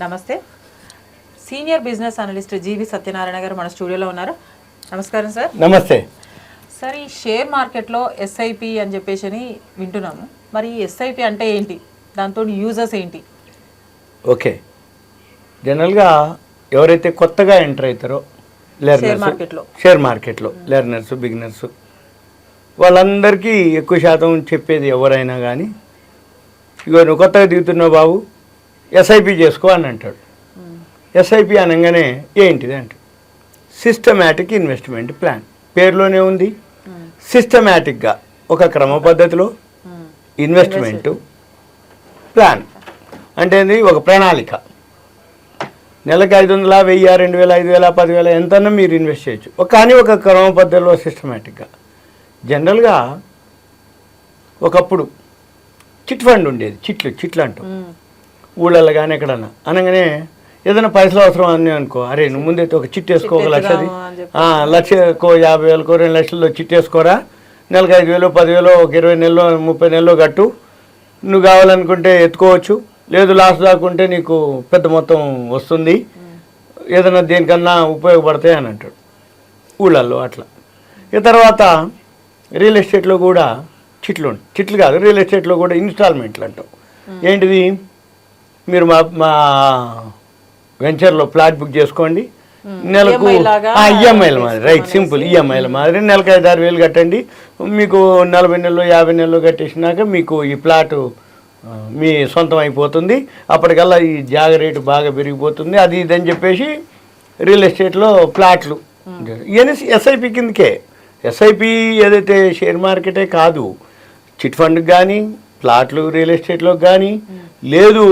నమస్తే. Senior business analyst జీవి సత్యనారాయణ గారు మన స్టూడియోలో ఉన్నారు. నమస్కారం సార్. నమస్తే సార్. ఈ షేర్ మార్కెట్లో ఎస్ఐపి అని చెప్పేసి వింటున్నాము. మరి ఎస్ఐపి అంటే ఏంటి, దాంతో యూజర్స్ ఏంటి? ఓకే, జనరల్గా ఎవరైతే కొత్తగా ఎంటర్ అవుతారో షేర్ మార్కెట్లో లెర్నర్స్, బిగినర్స్, వాళ్ళందరికీ ఎక్కువ శాతం చెప్పేది ఎవరైనా కానీ, ఇగో నువ్వు కొత్తగా దిగుతున్నావు బాబు, ఎస్ఐపి చేసుకో అని అంటాడు. ఎస్ఐపి అనగానే ఏంటిది అంటాడు, సిస్టమేటిక్ ఇన్వెస్ట్మెంట్ ప్లాన్. పేరులోనే ఉంది, సిస్టమేటిక్గా ఒక క్రమ పద్ధతిలో ఇన్వెస్ట్మెంటు ప్లాన్ అంటే ఒక ప్రణాళిక. నెలకు 500, 1000, 2000, 5000, 10,000 ఎంతన్నా మీరు ఇన్వెస్ట్ చేయొచ్చు, కానీ ఒక క్రమ పద్ధతిలో సిస్టమేటిక్గా. జనరల్గా ఒకప్పుడు చిట్ ఫండ్ ఉండేది, చిట్లు అంటాం ఊళ్ళల్లో కానీ ఎక్కడన్నా. అనగానే ఏదైనా పైసలు అవసరం అని అనుకో, అరే నువ్వు ముందైతే ఒక చిట్ వేసుకో, 1 లక్షది, లక్షకో 50,000కో 2 లక్షల్లో చిట్ వేసుకోరా, నెలకు 5,000, 10,000, ఒక 20 నెలలో 30 నెలలో కట్టు, నువ్వు కావాలనుకుంటే ఎత్తుకోవచ్చు, లేదు లాస్ట్ దాకుంటే నీకు పెద్ద మొత్తం వస్తుంది, ఏదైనా దేనికన్నా ఉపయోగపడతాయి అని అంటాడు ఊళ్ళల్లో. అట్లా ఇక తర్వాత రియల్ ఎస్టేట్లో కూడా చిట్లు కాదు, రియల్ ఎస్టేట్లో కూడా ఇన్స్టాల్మెంట్లు అంటాం. ఏంటిది, మీరు మా వెంచర్లో ఫ్లాట్ బుక్ చేసుకోండి, నెలకు ఈఎంఐల మాదిరి, రైట్, సింపుల్ ఈఎంఐల మాదిరి, నెలకు 5-6 వేలు కట్టండి, మీకు 40 నెలలు 50 నెలలు కట్టేసినాక మీకు ఈ ప్లాటు మీ సొంతం అయిపోతుంది, అప్పటికల్లా ఈ జాగ రేటు బాగా పెరిగిపోతుంది, అది ఇదని చెప్పేసి రియల్ ఎస్టేట్లో ప్లాట్లు. ఇవన్నీ ఎస్ఐపి కిందకే. ఎస్ఐపి ఏదైతే షేర్ మార్కెటే కాదు, చిట్ ఫండ్కి కానీ, ప్లాట్లు రియల్ ఎస్టేట్లోకి కానీ, లేదు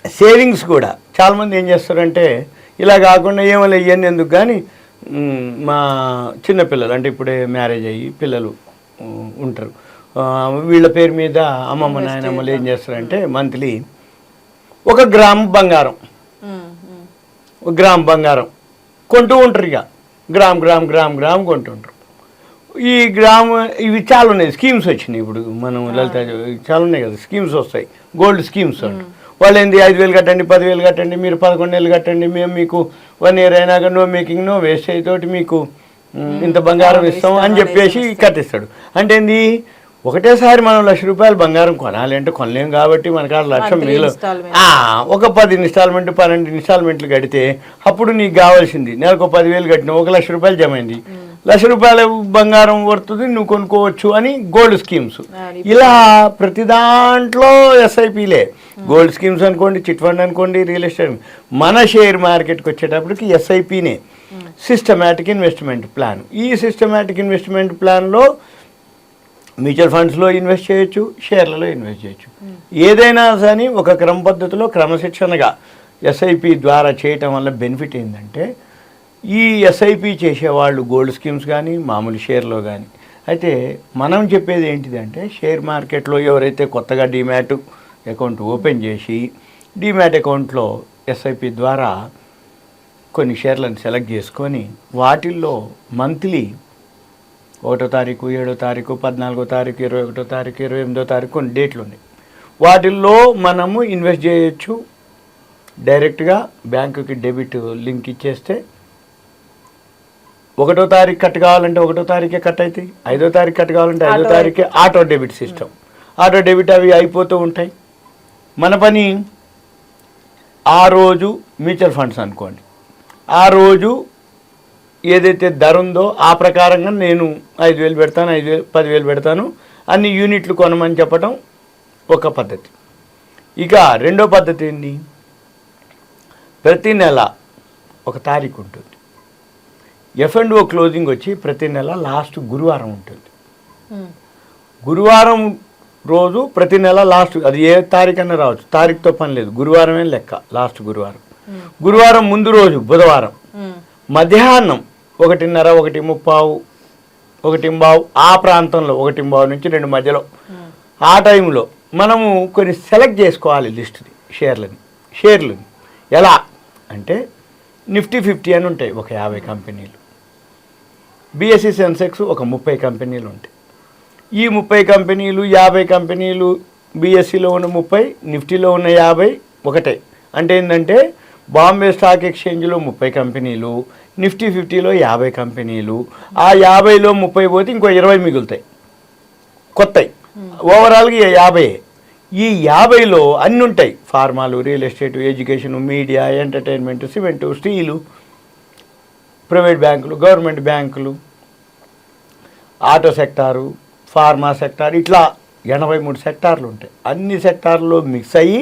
సేవింగ్స్ కూడా. చాలామంది ఏం చేస్తారంటే ఇలా కాకుండా ఏమో ఇవన్నీ ఎందుకు కానీ, మా చిన్నపిల్లలు అంటే ఇప్పుడే మ్యారేజ్ అయ్యి పిల్లలు ఉంటారు, వీళ్ళ పేరు మీద అమ్మమ్మ నాయనమ్మలు ఏం చేస్తారంటే మంత్లీ 1 గ్రామ్ బంగారం, 1 గ్రామ్ బంగారం కొంటూ ఉంటారు. ఇక గ్రామ్ కొంటుంటారు. ఈ గ్రామ్ ఇవి చాలా ఉన్నాయి, స్కీమ్స్ వచ్చినాయి ఇప్పుడు. మనం లలిత చాలా ఉన్నాయి కదా స్కీమ్స్ వస్తాయి, గోల్డ్ స్కీమ్స్ అంట. వాళ్ళు ఏంది 5,000 కట్టండి, 10,000 కట్టండి, మీరు 11 నెలలు కట్టండి, మేము మీకు 1 ఇయర్ అయినాక నో మేకింగ్ నో వేస్టేజ్ తోటి మీకు ఇంత బంగారం ఇస్తాం అని చెప్పేసి కట్టిస్తాడు. అంటే ఏంది, ఒకటేసారి మనం ₹1,00,000 బంగారం కొనాలి అంటే కొనలేము కాబట్టి మనకు 1,00,000 మిగిలి ఒక 10 ఇన్స్టాల్మెంట్ 12 ఇన్స్టాల్మెంట్లు కడితే అప్పుడు నీకు కావాల్సింది నెలకు 10,000 కట్టిన ₹1,00,000 జమ అయింది, ₹1,00,000 బంగారం పడుతుంది, నువ్వు కొనుక్కోవచ్చు అని గోల్డ్ స్కీమ్స్. ఇలా ప్రతి దాంట్లో ఎస్ఐపిలే. గోల్డ్ స్కీమ్స్ అనుకోండి, చిట్ ఫండ్ అనుకోండి, రియల్ ఎస్టేట్. మన షేర్ మార్కెట్కి వచ్చేటప్పటికి ఎస్ఐపినే, సిస్టమేటిక్ ఇన్వెస్ట్మెంట్ ప్లాన్. ఈ సిస్టమేటిక్ ఇన్వెస్ట్మెంట్ ప్లాన్లో మ్యూచువల్ ఫండ్స్లో ఇన్వెస్ట్ చేయొచ్చు, షేర్లలో ఇన్వెస్ట్ చేయొచ్చు. ఏదైనా కానీ ఒక క్రమ పద్ధతిలో క్రమశిక్షణగా ఎస్ఐపి ద్వారా చేయటం వల్ల బెనిఫిట్ ఏంటంటే, ఈ ఎస్ఐపి చేసేవాళ్ళు గోల్డ్ స్కీమ్స్ కానీ మామూలు షేర్లో కానీ. అయితే మనం చెప్పేది ఏంటిదంటే, షేర్ మార్కెట్లో ఎవరైతే కొత్తగా డీమ్యాట్ అకౌంట్ ఓపెన్ చేసి డీమ్యాట్ అకౌంట్లో ఎస్ఐపి ద్వారా కొన్ని షేర్లను సెలెక్ట్ చేసుకొని వాటిల్లో మంత్లీ 1వ తారీఖు, 7వ తారీఖు, 14వ తారీఖు, 21వ తారీఖు, 28వ తారీఖు కొన్ని డేట్లు ఉన్నాయి. వాటిల్లో మనము ఇన్వెస్ట్ చేయొచ్చు. డైరెక్ట్గా బ్యాంకుకి డెబిట్ లింక్ ఇచ్చేస్తే 1వ తారీఖు కట్ కావాలంటే 1వ తారీఖే కట్ అవుతాయి, 5వ తారీఖు కట్ కావాలంటే 5వ తారీఖే auto debit system. Auto debit అవి అయిపోతూ ఉంటాయి. మన పని ఆ రోజు మ్యూచువల్ ఫండ్స్ అనుకోండి, ఆ రోజు ఏదైతే ధర ఉందో ఆ ప్రకారంగా నేను 5,000 పెడతాను, 10,000 పెడతాను, అన్ని యూనిట్లు కొనమని చెప్పడం ఒక పద్ధతి. ఇక రెండో పద్ధతి ఏంటి, ప్రతి నెల 1 తారీఖు ఉంటుంది. F&O క్లోజింగ్ వచ్చి ప్రతి నెల లాస్ట్ గురువారం ఉంటుంది. గురువారం రోజు ప్రతి నెల లాస్ట్, అది ఏ తారీఖు అన్నా రావచ్చు, తారీఖుతో పని లేదు, గురువారమే లెక్క. లాస్ట్ గురువారం ముందు రోజు బుధవారం మధ్యాహ్నం 1:30, 1:30, 1:15 ఆ ప్రాంతంలో 1:15 నుంచి 2 మధ్యలో ఆ టైంలో మనము కొన్ని సెలెక్ట్ చేసుకోవాలి లిస్టుని, షేర్లని. ఎలా అంటే నిఫ్టీ 50 అని ఉంటాయి, ఒక 50 కంపెనీలు. బిఎస్సి సెన్సెక్స్ ఒక 30 కంపెనీలు ఉంటాయి. ఈ 30 కంపెనీలు 50 కంపెనీలు బిఎస్సిలో ఉన్న 30, నిఫ్టీలో ఉన్న 50 ఒకటే. అంటే ఏంటంటే బాంబే స్టాక్ ఎక్స్చేంజ్లో 30 కంపెనీలు, నిఫ్టీ 50లో 50 కంపెనీలు, ఆ 50లో 30 పోతే ఇంకో 20 మిగులుతాయి కొత్తవి. ఓవరాల్గా 50. ఈ 50లో అన్నీ ఉంటాయి, ఫార్మాలు, real estate, education, media, entertainment, cement, steel, private బ్యాంకులు, గవర్నమెంట్ బ్యాంకులు, ఆటో సెక్టారు, ఫార్మా సెక్టార్, ఇట్లా 83 సెక్టార్లు ఉంటాయి. అన్ని సెక్టార్లో మిక్స్ అయ్యి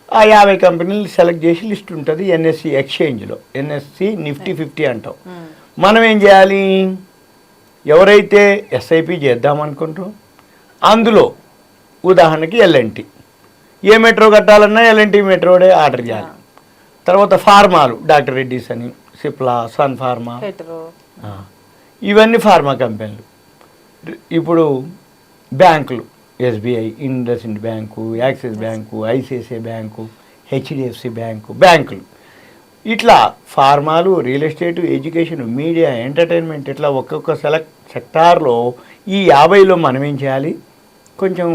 ఆ 50 కంపెనీలు సెలెక్ట్ చేసి లిస్ట్ ఉంటుంది ఎన్ఎస్సి ఎక్స్చేంజ్లో. ఎన్ఎస్సి నిఫ్టీ 50 అంటాం. మనం ఏం చేయాలి, ఎవరైతే ఎస్ఐపి చేద్దామనుకుంటారో అందులో ఉదాహరణకి ఎల్ఎన్టీ, ఏ మెట్రో కట్టాలన్నా ఎల్ఎన్టీ మెట్రోడే ఆర్డర్ చేయాలి. తర్వాత ఫార్మాలు, డాక్టర్ రెడ్డిస్ అని, సిప్లా, సన్ ఫార్మా, ఇవన్నీ ఫార్మా కంపెనీలు. ఇప్పుడు బ్యాంకులు, SBI, IndusInd bank, Axis bank, ICICI bank, HDFC bank, బ్యాంకులు, ఇట్లా ఫార్మాలు, real estate, education, media, entertainment, ఇట్లా ఒక్కొక్క సెక్టార్లో ఈ 50లో మనం ఏం చేయాలి, కొంచెం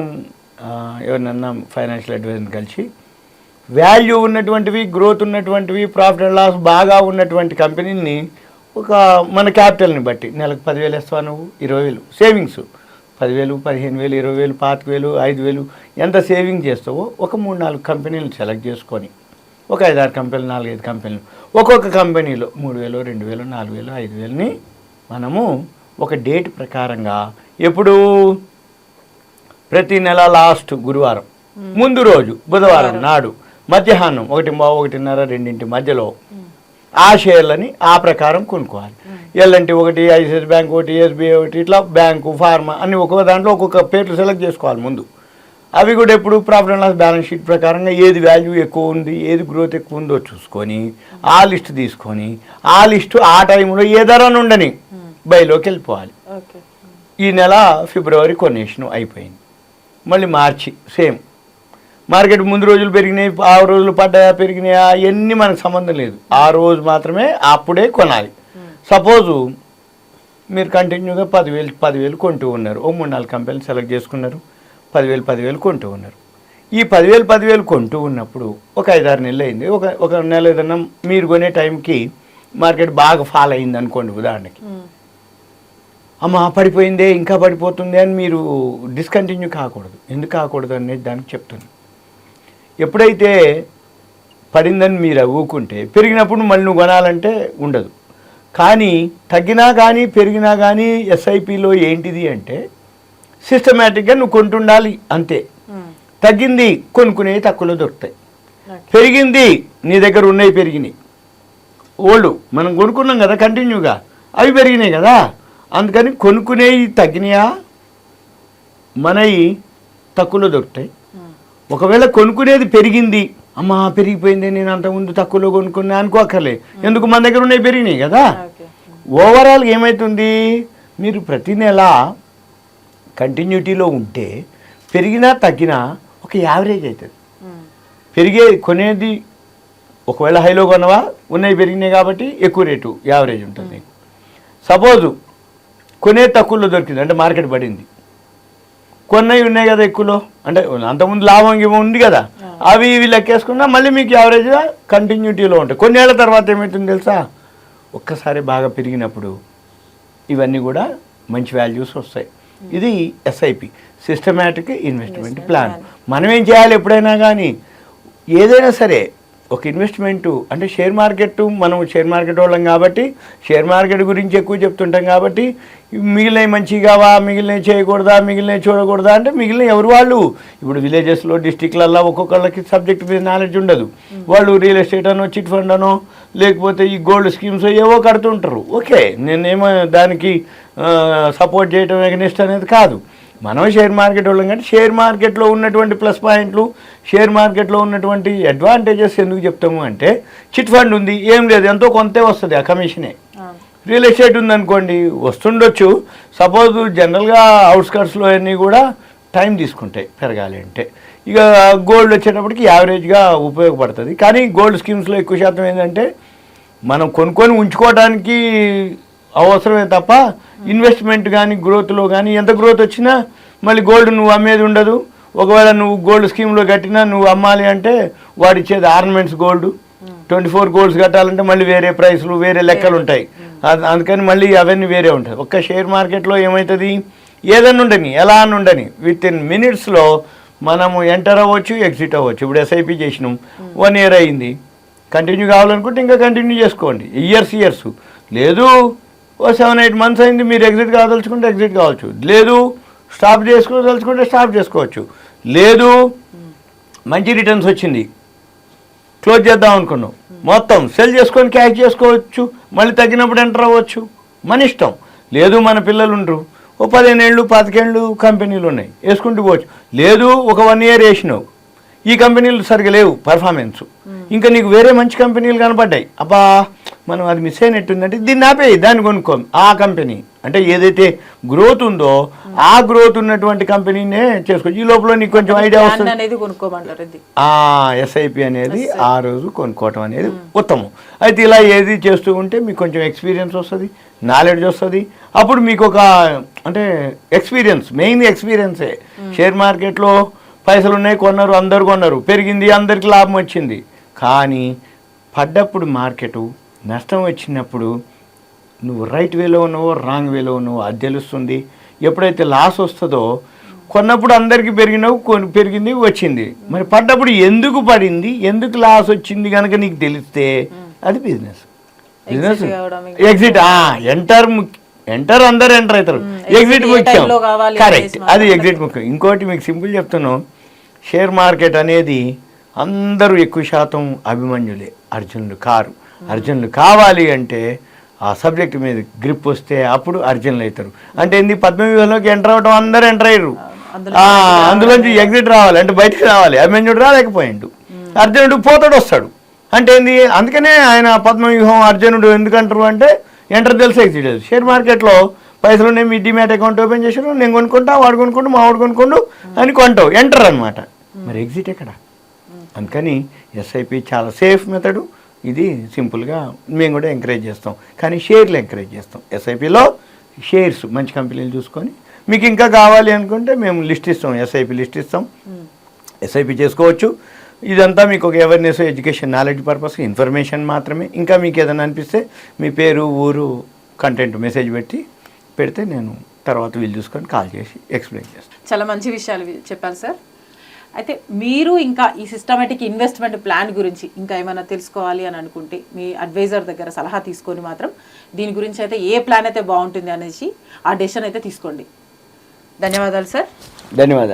ఎవరినన్నా ఫైనాన్షియల్ అడ్వైజర్ని కలిసి వాల్యూ ఉన్నటువంటివి, గ్రోత్ ఉన్నటువంటివి, ప్రాఫిట్ అండ్ లాస్ బాగా ఉన్నటువంటి కంపెనీని ఒక మన క్యాపిటల్ని బట్టి నెలకు 10,000 వేస్తావా నువ్వు, 20,000 సేవింగ్స్, 10,000, 15,000, 20,000, 25,000, 5,000 ఎంత సేవింగ్ చేస్తావో ఒక 3-4 కంపెనీలు సెలెక్ట్ చేసుకొని, ఒక 5-6 కంపెనీలు, 4-5 కంపెనీలు, ఒక్కొక్క కంపెనీలో 3,000, 2,000, 4,000, 5,000ని మనము ఒక డేట్ ప్రకారంగా, ఎప్పుడు ప్రతి నెల లాస్ట్ గురువారం ముందు రోజు బుధవారం నాడు మధ్యాహ్నం 1:30, 2 మధ్యలో ఆ షేర్లని ఆ ప్రకారం కొనుక్కోవాలి. ఎల్ఎన్టీ ఒకటి, ఐసిఐసిఐ బ్యాంక్ ఒకటి, ఎస్బీఐ ఒకటి, ఇట్లా బ్యాంకు, ఫార్మా అన్ని ఒక్కొక్క దాంట్లో ఒక్కొక్క పేర్లు సెలెక్ట్ చేసుకోవాలి ముందు. అవి కూడా ఎప్పుడు profit and loss balance sheet ప్రకారంగా ఏది వాల్యూ ఎక్కువ ఉంది, ఏది గ్రోత్ ఎక్కువ ఉందో చూసుకొని ఆ లిస్ట్ తీసుకొని ఆ లిస్టు ఆ టైంలో ఏ ధర ఉండని బైలోకి వెళ్ళిపోవాలి. ఈ నెల ఫిబ్రవరి కొనేషన్ అయిపోయింది, మళ్ళీ మార్చి సేమ్ మార్కెట్ ముందు రోజులు పెరిగినాయి, 6 రోజులు పడ్డాయా పెరిగినాయా ఇవన్నీ మనకు సంబంధం లేదు, ఆ రోజు మాత్రమే అప్పుడే కొనాలి. సపోజు మీరు కంటిన్యూగా 10,000 కొంటూ ఉన్నారు, ఓ 3-4 కంపెనీలు సెలెక్ట్ చేసుకున్నారు, 10,000 కొంటూ ఉన్నారు. ఈ 10,000 కొంటూ ఉన్నప్పుడు ఒక 5-6 నెలలు అయింది, ఒక నెల ఏదన్నా మీరు కొనే టైంకి మార్కెట్ బాగా ఫాల్ అయింది అనుకోండి ఉదాహరణకి, అమ్మ పడిపోయిందే ఇంకా పడిపోతుంది అని మీరు డిస్కంటిన్యూ కాకూడదు. ఎందుకు కాకూడదు అనేది దానికి చెప్తున్నాను. ఎప్పుడైతే పడిందని మీరు ఊకుంటే పెరిగినప్పుడు మళ్ళీ నువ్వు కొనాలంటే ఉండదు. కానీ తగ్గినా కానీ పెరిగినా కానీ ఎస్ఐపిలో ఏంటిది అంటే సిస్టమేటిక్గా నువ్వు కొంటుండాలి అంతే. తగ్గింది కొనుక్కునేవి తక్కువలో దొరుకుతాయి, పెరిగింది నీ దగ్గర ఉన్నాయి పెరిగినాయి, ఓల్డ్ మనం కొనుక్కున్నాం కదా కంటిన్యూగా అవి పెరిగినాయి కదా, అందుకని కొనుక్కునేవి తగ్గినాయా మనవి తక్కువలో దొరుకుతాయి. ఒకవేళ కొనుక్కునేది పెరిగింది, అమ్మ పెరిగిపోయింది నేను అంతకుముందు తక్కువలో కొనుక్కున్నా అనుకోకర్లే, ఎందుకు మన దగ్గర ఉన్నాయి పెరిగినాయి కదా. ఓవరాల్గా ఏమవుతుంది, మీరు ప్రతి నెల కంటిన్యూటీలో ఉంటే పెరిగినా తగ్గినా ఒక యావరేజ్ అవుతుంది. కొనేది ఒకవేళ హైలో కొనవా, ఉన్నాయి పెరిగినాయి కాబట్టి ఎక్కువ రేటు యావరేజ్ ఉంటుంది. సపోజు కొనే తక్కువలో దొరికింది అంటే మార్కెట్ పడింది, కొన్నవి ఉన్నాయి కదా ఎక్కువలో అంటే అంతకుముందు లాభం ఉంది కదా, అవి ఇవి లెక్కేసుకున్నా మళ్ళీ మీకు యావరేజ్గా కంటిన్యూటీలో ఉంటాయి. కొన్నేళ్ల తర్వాత ఏమవుతుంది తెలుసా, ఒక్కసారి బాగా పెరిగినప్పుడు ఇవన్నీ కూడా మంచి వాల్యూస్ వస్తాయి. ఇది ఎస్ఐపి, సిస్టమేటిక్ ఇన్వెస్ట్మెంట్ ప్లాన్. మనం ఏం చేయాలి ఎప్పుడైనా కానీ ఏదైనా సరే ఒక ఇన్వెస్ట్మెంటు అంటే షేర్ మార్కెట్, మనం షేర్ మార్కెట్ వాళ్ళం కాబట్టి షేర్ మార్కెట్ గురించి ఎక్కువ చెప్తుంటాం కాబట్టి మిగిలినవి మంచిగా కావా, మిగిలినవి చేయకూడదా, మిగిలినవి చూడకూడదా అంటే మిగిలిన ఎవరు వాళ్ళు ఇప్పుడు విలేజెస్లో డిస్టిక్లలో ఒక్కొక్కళ్ళకి సబ్జెక్ట్ మీద నాలెడ్జ్ ఉండదు, వాళ్ళు రియల్ ఎస్టేట్ అనో చిట్ ఫండ్ అనో లేకపోతే ఈ గోల్డ్ స్కీమ్స్ ఏవో కడుతుంటారు. ఓకే, నేనేమో దానికి సపోర్ట్ చేయడం ఎగనెస్ట్ అనేది కాదు. మనం షేర్ మార్కెట్ వాళ్ళం కానీ షేర్ మార్కెట్లో ఉన్నటువంటి ప్లస్ పాయింట్లు, షేర్ మార్కెట్లో ఉన్నటువంటి అడ్వాంటేజెస్ ఎందుకు చెప్తాము అంటే చిట్ ఫండ్ ఉంది, ఏం లేదు ఎంతో కొంతే వస్తుంది ఆ కమిషనే. రియల్ ఎస్టేట్ ఉందనుకోండి వస్తుండొచ్చు, సపోజ్ జనరల్గా అవుట్స్కట్స్లో అన్నీ కూడా టైం తీసుకుంటాయి పెరగాలి అంటే. ఇక గోల్డ్ వచ్చేటప్పటికి యావరేజ్గా ఉపయోగపడుతుంది. కానీ గోల్డ్ స్కీమ్స్లో ఎక్కువ శాతం ఏంటంటే మనం కొనుక్కొని ఉంచుకోవడానికి అవసరమే తప్ప ఇన్వెస్ట్మెంట్ కానీ గ్రోత్లో కానీ ఎంత గ్రోత్ వచ్చినా మళ్ళీ గోల్డ్ నువ్వు అమ్మేది ఉండదు, ఒకవేళ నువ్వు గోల్డ్ స్కీమ్లో కట్టినా నువ్వు అమ్మాలి అంటే వాడు ఇచ్చేది ఆర్నమెంట్స్ గోల్డ్ 24 గోల్డ్స్ కట్టాలంటే మళ్ళీ వేరే ప్రైస్లు వేరే లెక్కలు ఉంటాయి. అందుకని మళ్ళీ అవన్నీ వేరే ఉంటాయి. ఒక్క షేర్ మార్కెట్లో ఏమవుతుంది, ఏదన్నా ఉండని ఎలా అని ఉండని విత్ ఇన్ మినిట్స్లో మనము ఎంటర్ అవ్వచ్చు, ఎగ్జిట్ అవ్వచ్చు. ఇప్పుడు ఎస్ఐపి చేసినాం, 1 year అయింది, కంటిన్యూ కావాలనుకుంటే ఇంకా కంటిన్యూ చేసుకోండి. ఇయర్స్ లేదు, 7-8 months అయింది, మీరు ఎగ్జిట్ కావదలుచుకుంటే ఎగ్జిట్ కావచ్చు, లేదు స్టాప్ చేసుకోదలుచుకుంటే స్టాప్ చేసుకోవచ్చు, లేదు మంచి రిటర్న్స్ వచ్చింది క్లోజ్ చేద్దాం అనుకున్నాం, మొత్తం సెల్ చేసుకొని క్యాష్ చేసుకోవచ్చు, మళ్ళీ తగ్గినప్పుడు ఎంటర్ అవ్వచ్చు, మన ఇష్టం. లేదు మన పిల్లలు ఉండరు, 15 ఏళ్ళు 25 ఏళ్ళు కంపెనీలు ఉన్నాయి, వేసుకుంటూ పోవచ్చు. లేదు ఒక 1 year వేసినావు, ఈ కంపెనీలు సరిగా లేవు పర్ఫార్మెన్స్, ఇంకా నీకు వేరే మంచి కంపెనీలు కనపడ్డాయి, అబ్బా మనం అది మిస్ అయినట్టుందంటే దీన్ని ఆపేయి, దాన్ని కొనుక్కో. ఆ కంపెనీ అంటే ఏదైతే గ్రోత్ ఉందో ఆ గ్రోత్ ఉన్నటువంటి కంపెనీనే చేసుకోవచ్చు. ఈ లోపల నీకు కొంచెం ఐడియా వస్తుంది, ఎస్ఐపి అనేది ఆ రోజు కొనుక్కోవటం అనేది ఉత్తమం. అయితే ఇలా ఏది చేస్తూ ఉంటే మీకు కొంచెం ఎక్స్పీరియన్స్ వస్తుంది, నాలెడ్జ్ వస్తుంది. అప్పుడు మీకు ఒక అంటే ఎక్స్పీరియన్స్, మెయిన్ ఎక్స్పీరియన్సే. షేర్ మార్కెట్లో పైసలు ఉన్నాయి, కొన్నారు, అందరు కొన్నారు, పెరిగింది, అందరికి లాభం వచ్చింది. కానీ పడ్డప్పుడు మార్కెటు నష్టం వచ్చినప్పుడు నువ్వు రైట్ వేలో ఉన్నావో రాంగ్ వేలో ఉన్నావో అది తెలుస్తుంది. ఎప్పుడైతే లాస్ వస్తుందో, కొన్నప్పుడు అందరికీ పెరిగింది వచ్చింది, మరి పడ్డప్పుడు ఎందుకు పడింది, ఎందుకు లాస్ వచ్చింది కనుక నీకు తెలిస్తే అది బిజినెస్. ఎగ్జిట్ ఎంటర్ అందరు ఎంటర్ అవుతారు, ఎగ్జిట్ ముఖ్యం. కరెక్ట్, అది ఎగ్జిట్ ముఖ్యం. ఇంకోటి మీకు సింపుల్ చెప్తున్నాను, షేర్ మార్కెట్ అనేది అందరూ ఎక్కువ శాతం అభిమన్యులే, అర్జునులు కారు. అర్జునులు కావాలి అంటే ఆ సబ్జెక్ట్ మీద గ్రిప్ వస్తే అప్పుడు అర్జునులు అవుతారు. అంటే ఏంది, పద్మవ్యూహంలోకి ఎంటర్ అవ్వడం అందరూ ఎంటర్ అయ్యారు, అందులోంచి ఎగ్జిట్ రావాలి అంటే బయటకు రావాలి. అభిమన్యుడు రాలేకపోయిండు, అర్జునుడు పోతాడు వస్తాడు. అంటే ఏంది, అందుకనే ఆయన పద్మవ్యూహం అర్జునుడు ఎందుకంటారు అంటే ఎంటర్ తెలుసు, ఎగ్జిట్ తెలుసు. షేర్ మార్కెట్లో పైసలు ఉన్నాయి, మీ డిమాట్ అకౌంట్ ఓపెన్ చేశారు, నేను కొనుక్కుంటా, వాడు కొనుక్కుంటూ, మా వాడు కొనుక్కుంటూ అని కొంటావు, ఎంటర్ అనమాట. మరి ఎగ్జిట్ ఎక్కడ? అందుకని ఎస్ఐపి చాలా సేఫ్ మెథడు. ఇది సింపుల్గా మేము కూడా ఎంకరేజ్ చేస్తాం, కానీ షేర్లు ఎంకరేజ్ చేస్తాం. ఎస్ఐపిలో షేర్స్ మంచి కంపెనీలు చూసుకొని, మీకు ఇంకా కావాలి అనుకుంటే మేము లిస్ట్ ఇస్తాం, ఎస్ఐపి లిస్ట్ ఇస్తాం, ఎస్ఐపి చేసుకోవచ్చు. ఇదంతా మీకు ఒక awareness, education, knowledge purpose, information మాత్రమే. ఇంకా మీకు ఏదైనా అనిపిస్తే మీ పేరు, ఊరు, కంటెంట్ మెసేజ్ పెడితే నేను తర్వాత వీళ్ళు చూసుకొని కాల్ చేసి ఎక్స్ప్లెయిన్ చేస్తాను. చాలా మంచి విషయాలు చెప్పారు సార్. అయితే మీరు ఇంకా ఈ సిస్టమేటిక్ ఇన్వెస్ట్మెంట్ ప్లాన్ గురించి ఇంకా ఏమైనా తెలుసుకోవాలి అని అనుకుంటే మీ అడ్వైజర్ దగ్గర సలహా తీసుకొని మాత్రం దీని గురించి అయితే ఏ ప్లాన్ అయితే బాగుంటుంది అనేసి ఆ డెసిషన్ అయితే తీసుకోండి. ధన్యవాదాలు సార్. ధన్యవాదాలు.